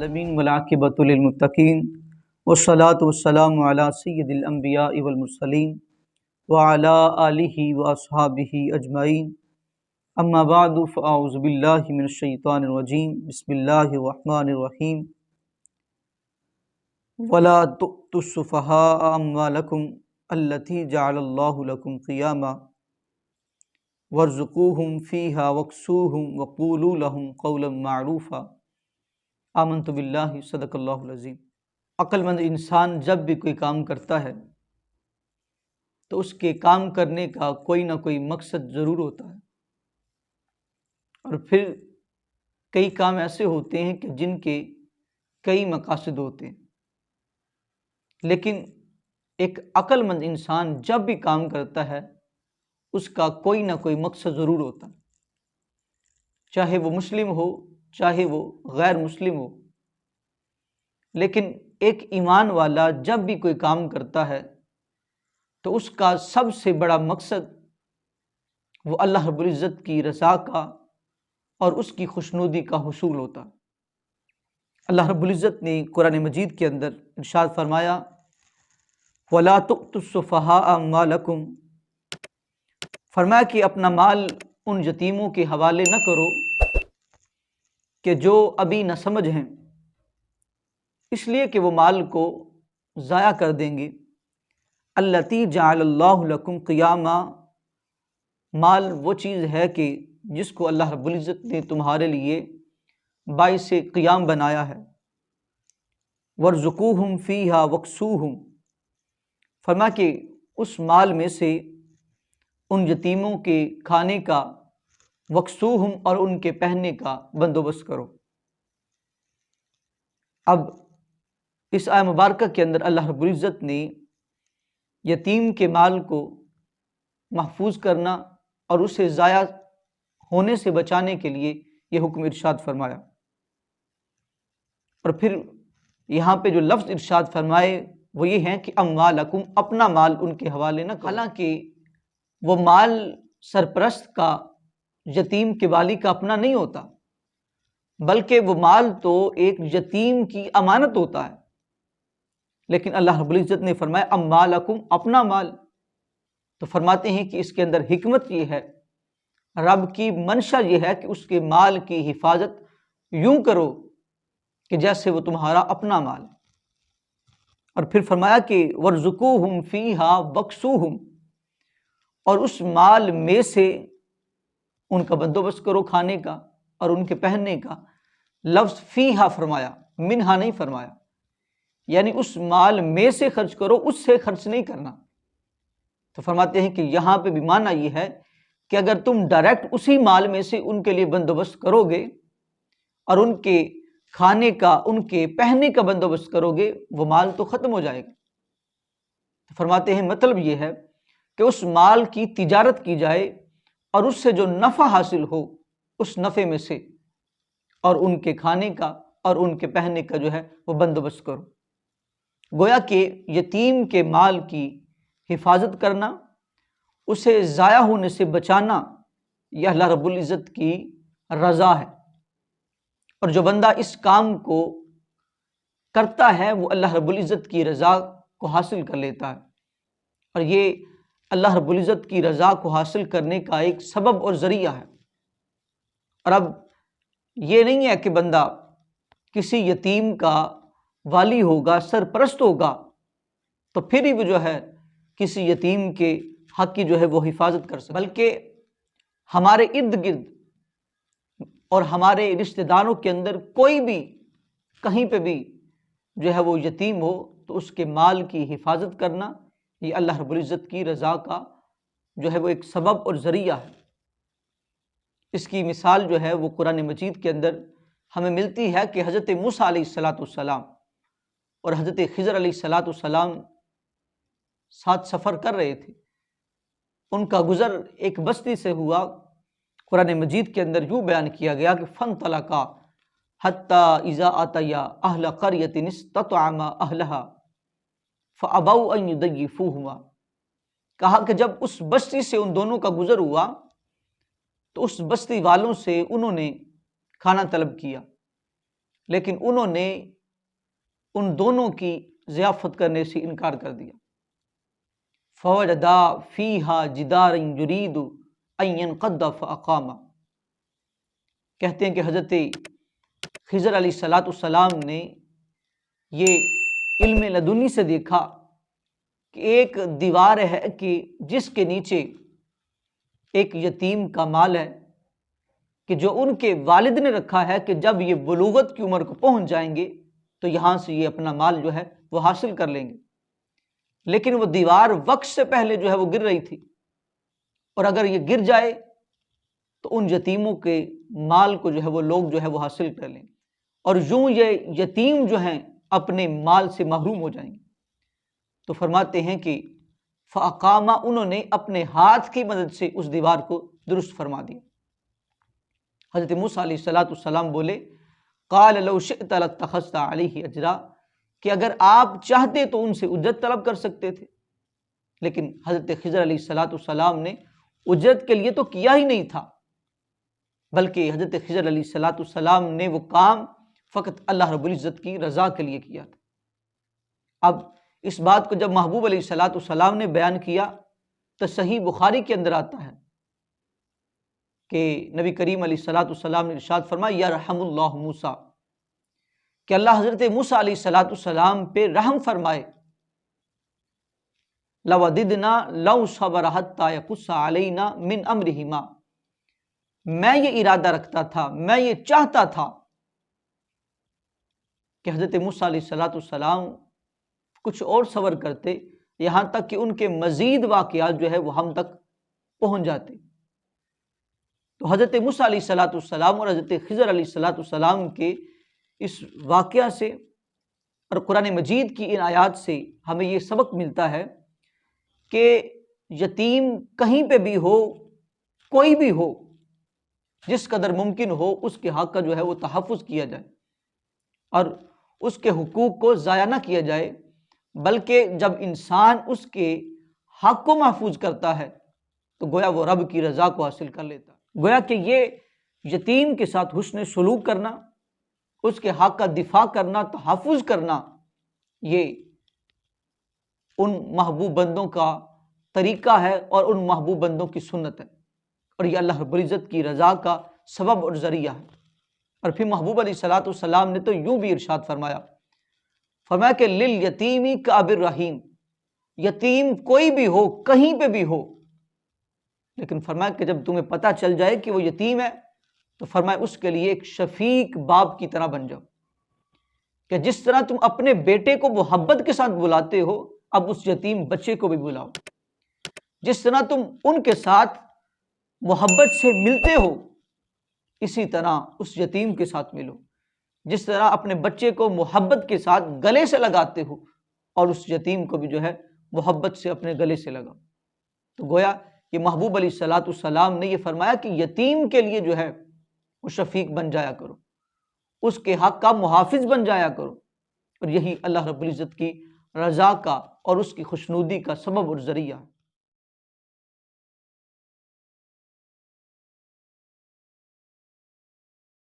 العالمین والعاقبۃ للمتقین والصلاۃ والسلام علی سید الانبیاء والمرسلین وعلی آلہ واصحابہ اجمعین اما بعد فاعوذ باللہ من الشیطان الرجیم بسم اللہ الرحمن الرحیم ولا تؤتوا السفہاء اموالکم التی جعل اللہ لکم قیاما وارزقوہم فیہا واکسوہم وقولوا لہم قولا معروفا آمنت باللہ صدق اللہ العظیم۔ عقل مند انسان جب بھی کوئی کام کرتا ہے تو اس کے کام کرنے کا کوئی نہ کوئی مقصد ضرور ہوتا ہے، اور پھر کئی کام ایسے ہوتے ہیں کہ جن کے کئی مقاصد ہوتے ہیں، لیکن ایک عقل مند انسان جب بھی کام کرتا ہے اس کا کوئی نہ کوئی مقصد ضرور ہوتا ہے، چاہے وہ مسلم ہو چاہے وہ غیر مسلم ہو۔ لیکن ایک ایمان والا جب بھی کوئی کام کرتا ہے تو اس کا سب سے بڑا مقصد وہ اللہ رب العزت کی رضا کا اور اس کی خوشنودی کا حصول ہوتا ہے۔ اللہ رب العزت نے قرآن مجید کے اندر ارشاد فرمایا وَلَا تُؤْتُوا السُّفَهَاءَ أَمْوَالَكُمْ، فرمایا کہ اپنا مال ان یتیموں کے حوالے نہ کرو کہ جو ابھی نہ سمجھ ہیں، اس لیے کہ وہ مال کو ضائع کر دیں گے۔ التی جعل اللہ لکم قیاما، مال وہ چیز ہے کہ جس کو اللہ رب العزت نے تمہارے لیے باعث قیام بنایا ہے۔ وارزقوہم فیہا واکسوہم، فرمایا کہ اس مال میں سے ان یتیموں کے کھانے کا، وکسوہم اور ان کے پہننے کا بندوبست کرو۔ اب اس آیہ مبارکہ کے اندر اللہ رب العزت نے یتیم کے مال کو محفوظ کرنا اور اسے ضائع ہونے سے بچانے کے لیے یہ حکم ارشاد فرمایا، اور پھر یہاں پہ جو لفظ ارشاد فرمائے وہ یہ ہیں کہ اموالکم، اپنا مال ان کے حوالے نہ کرو۔ حالانکہ وہ مال سرپرست کا، یتیم کے والی کا اپنا نہیں ہوتا، بلکہ وہ مال تو ایک یتیم کی امانت ہوتا ہے، لیکن اللہ رب العزت نے فرمایا اموالکم، اپنا مال۔ تو فرماتے ہیں کہ اس کے اندر حکمت یہ ہے، رب کی منشا یہ ہے کہ اس کے مال کی حفاظت یوں کرو کہ جیسے وہ تمہارا اپنا مال۔ اور پھر فرمایا کہ وارزقوہم فیہا واکسوہم، اور اس مال میں سے ان کا بندوبست کرو کھانے کا اور ان کے پہننے کا۔ لفظ فیہا فرمایا، منہا نہیں فرمایا، یعنی اس مال میں سے خرچ کرو، اس سے خرچ نہیں کرنا۔ تو فرماتے ہیں کہ یہاں پہ بھی معنی یہ ہے کہ اگر تم ڈائریکٹ اسی مال میں سے ان کے لیے بندوبست کرو گے اور ان کے کھانے کا، ان کے پہننے کا بندوبست کرو گے، وہ مال تو ختم ہو جائے گا۔ تو فرماتے ہیں مطلب یہ ہے کہ اس مال کی تجارت کی جائے اور اس سے جو نفع حاصل ہو اس نفع میں سے، اور ان کے کھانے کا اور ان کے پہننے کا جو ہے وہ بندوبست کرو۔ گویا کہ یتیم کے مال کی حفاظت کرنا، اسے ضائع ہونے سے بچانا، یہ اللہ رب العزت کی رضا ہے، اور جو بندہ اس کام کو کرتا ہے وہ اللہ رب العزت کی رضا کو حاصل کر لیتا ہے، اور یہ اللہ رب العزت کی رضا کو حاصل کرنے کا ایک سبب اور ذریعہ ہے۔ اور اب یہ نہیں ہے کہ بندہ کسی یتیم کا والی ہوگا، سرپرست ہوگا، تو پھر ہی وہ جو ہے کسی یتیم کے حق کی جو ہے وہ حفاظت کر سکے، بلکہ ہمارے ارد گرد اور ہمارے رشتہ داروں کے اندر کوئی بھی کہیں پہ بھی جو ہے وہ یتیم ہو تو اس کے مال کی حفاظت کرنا، یہ اللہ رب العزت کی رضا کا جو ہے وہ ایک سبب اور ذریعہ ہے۔ اس کی مثال جو ہے وہ قرآن مجید کے اندر ہمیں ملتی ہے کہ حضرت موسیٰ علیہ السلام اور حضرت خضر علیہ السلام ساتھ سفر کر رہے تھے، ان کا گزر ایک بستی سے ہوا۔ قرآن مجید کے اندر یوں بیان کیا گیا کہ فانطلقا حتی اذا اتیا اہل قریۃ استطعما اہلہا فابوا ان یضیفوہما، کہا کہ جب اس بستی سے ان دونوں کا گزر ہوا تو اس بستی والوں سے انہوں نے کھانا طلب کیا، لیکن انہوں نے ان دونوں کی ضیافت کرنے سے انکار کر دیا۔ فوجدا فیہا جدارا یرید ان ینقض فاقامہ، کہتے ہیں کہ حضرت خضر علیہ السلام نے یہ علم لدنی سے دیکھا کہ ایک دیوار ہے کہ جس کے نیچے ایک یتیم کا مال ہے کہ جو ان کے والد نے رکھا ہے کہ جب یہ بلوغت کی عمر کو پہنچ جائیں گے تو یہاں سے یہ اپنا مال جو ہے وہ حاصل کر لیں گے، لیکن وہ دیوار وقت سے پہلے جو ہے وہ گر رہی تھی، اور اگر یہ گر جائے تو ان یتیموں کے مال کو جو ہے وہ لوگ جو ہے وہ حاصل کر لیں، اور یوں یہ یتیم جو ہیں اپنے مال سے محروم ہو جائیں گے۔ تو فرماتے ہیں کہ فاقامہ، انہوں نے اپنے ہاتھ کی مدد سے اس دیوار کو درست فرما دیا۔ حضرت موسیٰ علیہ السلام بولے قال لو شئت لاتخذت علیہ اجرا، کہ اگر آپ چاہتے تو ان سے اجرت طلب کر سکتے تھے، لیکن حضرت خضر علیہ السلام نے اجرت کے لیے تو کیا ہی نہیں تھا، بلکہ حضرت خضر علیہ السلام نے وہ کام فقط اللہ رب العزت کی رضا کے لیے کیا تھا۔ اب اس بات کو جب محبوب علیہ السلام نے بیان کیا تو صحیح بخاری کے اندر آتا ہے کہ نبی کریم علیہ السلام نے ارشاد فرمایا یرحم اللہ موسیٰ، کہ اللہ حضرت موسیٰ علیہ السلام پہ رحم فرمائے، لوددنا لو صبر حتی یقص علینا من امرہ ما، میں یہ ارادہ رکھتا تھا، میں یہ چاہتا تھا کہ حضرت موسیٰ علیہ السلام کچھ اور صبر کرتے یہاں تک کہ ان کے مزید واقعات جو ہے وہ ہم تک پہنچ جاتے۔ تو حضرت موسیٰ علیہ السلام اور حضرت خضر علیہ السلام کے اس واقعہ سے اور قرآن مجید کی ان آیات سے ہمیں یہ سبق ملتا ہے کہ یتیم کہیں پہ بھی ہو، کوئی بھی ہو، جس قدر ممکن ہو اس کے حق کا جو ہے وہ تحفظ کیا جائے اور اس کے حقوق کو ضائع نہ کیا جائے، بلکہ جب انسان اس کے حق کو محفوظ کرتا ہے تو گویا وہ رب کی رضا کو حاصل کر لیتا ہے۔ گویا کہ یہ یتیم کے ساتھ حسن سلوک کرنا، اس کے حق کا دفاع کرنا، تحفظ کرنا، یہ ان محبوب بندوں کا طریقہ ہے اور ان محبوب بندوں کی سنت ہے، اور یہ اللہ رب العزت کی رضا کا سبب اور ذریعہ ہے۔ اور پھر محبوب علیہ السلام نے تو یوں بھی ارشاد فرمایا کہ للیتیمی کأب الرحیم، یتیم کوئی بھی ہو، کہیں پہ بھی ہو، لیکن فرمایا کہ جب تمہیں پتہ چل جائے کہ وہ یتیم ہے تو فرمایا اس کے لیے ایک شفیق باپ کی طرح بن جاؤ، کہ جس طرح تم اپنے بیٹے کو محبت کے ساتھ بلاتے ہو اب اس یتیم بچے کو بھی بلاؤ، جس طرح تم ان کے ساتھ محبت سے ملتے ہو اسی طرح اس یتیم کے ساتھ ملو، جس طرح اپنے بچے کو محبت کے ساتھ گلے سے لگاتے ہو اور اس یتیم کو بھی جو ہے محبت سے اپنے گلے سے لگاؤ۔ تو گویا یہ محبوب علیہ السلام نے یہ فرمایا کہ یتیم کے لیے جو ہے وہ شفیق بن جایا کرو، اس کے حق کا محافظ بن جایا کرو، اور یہی اللہ رب العزت کی رضا کا اور اس کی خوشنودی کا سبب اور ذریعہ ہے۔